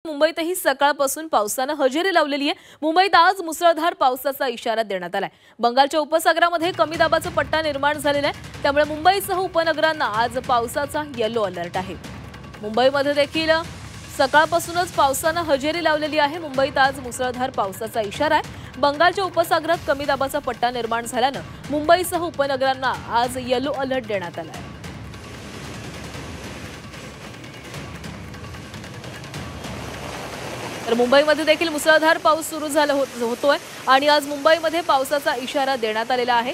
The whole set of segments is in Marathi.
मुंबईतही सकाळपासून पावसाने हजेरी लावलेली आहे। मुंबईत आज मुसळधार पावसाचा इशारा देण्यात आलाय। बंगालच्या उपसागरामध्ये कमी दाबाचा पट्टा निर्माण झालेला आहे, त्यामुळे मुंबईसह उपनगरांना आज पावसाचा येलो अलर्ट आहे। मुंबईमध्ये देखील सकाळपासूनच पावसाने हजेरी लावलेली आहे। मुंबईत आज मुसळधार पावसाचा इशारा आहे। बंगालच्या उपसागरात कमी दाबाचा पट्टा निर्माण झाल्याने मुंबईसह उपनगरांना आज येलो अलर्ट देण्यात आला आहे। तर मुंबईमध्ये देखील मुसळधार पाऊस सुरू झाला होतोय आणि आज मुंबईमध्ये पावसाचा इशारा देण्यात आलेला आहे।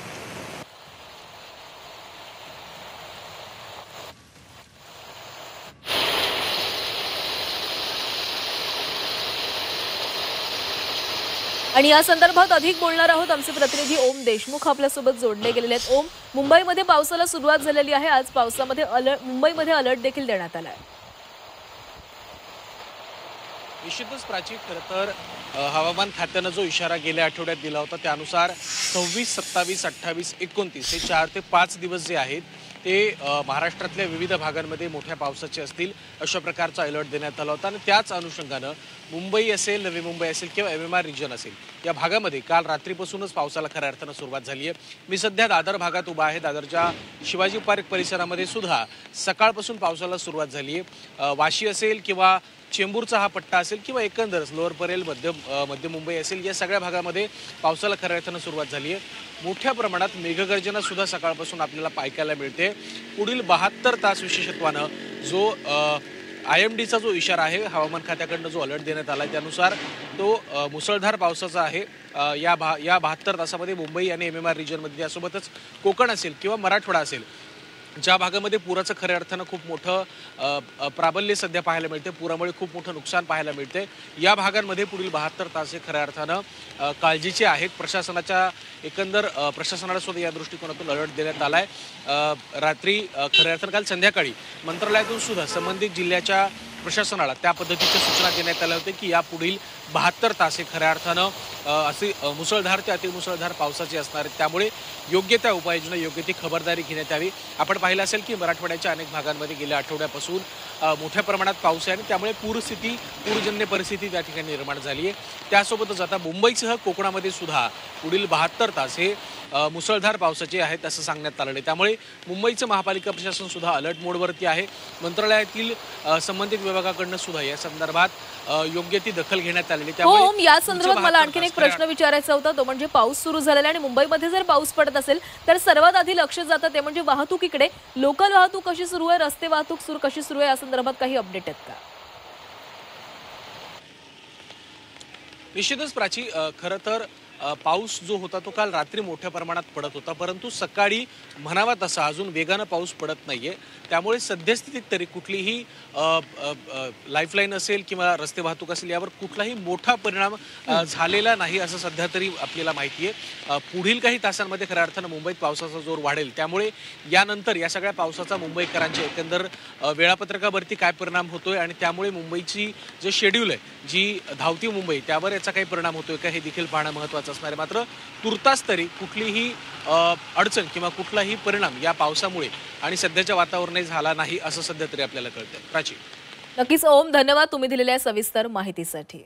आणि या संदर्भात अधिक बोलणार आहोत। आमचे प्रतिनिधी ओम देशमुख आपल्यासोबत जोडले गेलेले आहेत। ओम, मुंबईमध्ये पावसाला सुरुवात झालेली आहे। आज पावसामध्ये मुंबईमध्ये अलर्ट देखील देण्यात आला आहे। निश्चितच प्राची, खरं तर हवामान खात्यानं जो इशारा गेल्या आठवड्यात दिला होता त्यानुसार 26, 27, 28, 29 हे 4 ते 5 दिवस जे आहेत ते महाराष्ट्रातल्या विविध भागांमध्ये मोठ्या पावसाचे असतील अशा प्रकारचा अलर्ट देण्यात आला होता। आणि त्याच अनुषंगानं मुंबई असेल, नवी मुंबई असेल किंवा MMR रिजन असेल या भागामध्ये काल रात्रीपासूनच पावसाला खऱ्या अर्थानं सुरुवात झाली आहे। मी सध्या दादर भागात उभा आहे। दादरच्या शिवाजी पार्क परिसरामध्ये सुद्धा सकाळपासून पावसाला सुरुवात झाली आहे। वाशी असेल किंवा चेंबूरचा हा पट्टा असेल किंवा एकंदरच लोअर परेल, मध्य मुंबई असेल या सगळ्या भागामध्ये पावसाला खऱ्या अर्थानं सुरुवात झाली आहे। मोठ्या प्रमाणात मेघगर्जना सुद्धा सकाळपासून आपल्याला ऐकायला मिळते। पुढील 72 तास विशेषत्वानं जो IMDचा जो इशारा आहे, हवामान खात्याकडनं जो अलर्ट देण्यात आला त्यानुसार तो मुसळधार पावसाचा आहे। या 72 तासामध्ये मुंबई आणि MMR रिजनमध्ये त्यासोबतच कोकण असेल किंवा मराठवाडा असेल ज्या भागामध्ये पुराचं खऱ्या अर्थानं खूप मोठं प्राबल्य सध्या पाहायला मिळते, पुरामुळे खूप मोठं नुकसान पाहायला मिळते, या भागांमध्ये पुढील 72 तास हे खऱ्या अर्थानं काळजीचे आहेत। प्रशासनाच्या एकंदर प्रशासनाला सुद्धा या दृष्टिकोनातून अलर्ट देण्यात आला आहे। रात्री खऱ्या अर्थानं काल संध्याकाळी मंत्रालयातून सुद्धा संबंधित जिल्ह्याच्या प्रशासनाला त्या पद्धतीच्या सूचना देण्यात आल्या होत्या की या पुढील 72 तास हे खऱ्या अर्थानं असे मुसळधार ते अतिमुसळधार पावसाचे असणार आहेत, त्यामुळे योग्य त्या उपाययोजना, योग्य ती खबरदारी घेण्यात यावी। आपण पाहिलं असेल की मराठवाड्याच्या अनेक भागांमध्ये गेल्या आठवड्यापासून मोठ्या प्रमाणात पाऊस आहे आणि त्यामुळे पूरजन्य परिस्थिती त्या ठिकाणी निर्माण झाली आहे। त्यासोबतच आता मुंबईसह कोकणामध्ये सुद्धा पुढील 72 तास हे मुसळधार पावसाचे आहेत असं सांगण्यात आलं आहे। त्यामुळे मुंबईचं महापालिका प्रशासन सुद्धा अलर्ट मोडवरती आहे। मंत्रालयातील संबंधित विभागाकडून सुद्धा या संदर्भात योग्य ती दखल घेण्यात आलेली। त्यामुळे या संदर्भात मला आणखीन एक प्रश्न विचारायचा होता, तो म्हणजे पाऊस सुरू झालेला आणि मुंबईमध्ये जर पाऊस पडत असेल तर सर्वात आधी लक्ष जातं ते म्हणजे वाहतुकीकडे। लोकल वाहतूक कशी सुरू आहे, रस्ते वाहतूक कशी सुरू आहे, या संदर्भात काही अपडेट आहेत का? निश्चितच प्राची, खरं तर पाऊस जो होता तो काल रात्री मोठ्या प्रमाणात पडत होता, परंतु सकाळी म्हणावा तसा अजून वेगानं पाऊस पडत नाहीये। त्यामुळे सद्यस्थितीत तरी कुठलीही लाईफलाईन असेल किंवा रस्ते वाहतूक असेल यावर कुठलाही मोठा परिणाम झालेला नाही असं सध्या तरी आपल्याला माहिती आहे। पुढील काही तासांमध्ये खऱ्या अर्थानं मुंबईत पावसाचा जोर वाढेल, त्यामुळे यानंतर या सगळ्या पावसाचा मुंबईकरांच्या एकंदर वेळापत्रकावरती काय परिणाम होतोय आणि त्यामुळे मुंबईची जे शेड्यूल आहे, जी धावती मुंबई, त्यावर याचा काही परिणाम होतोय का हे देखील पाहणं महत्त्वाचं असणार आहे। मात्र तुर्तास तरी कुठलीही अडचण किंवा कुठलाही परिणाम या पावसामुळे आणि सध्याच्या वातावरणात झाला नाही असं सध्या तरी आपल्याला कळतंय। प्राची, नक्कीच ओम, धन्यवाद तुम्ही दिलेल्या सविस्तर माहितीसाठी।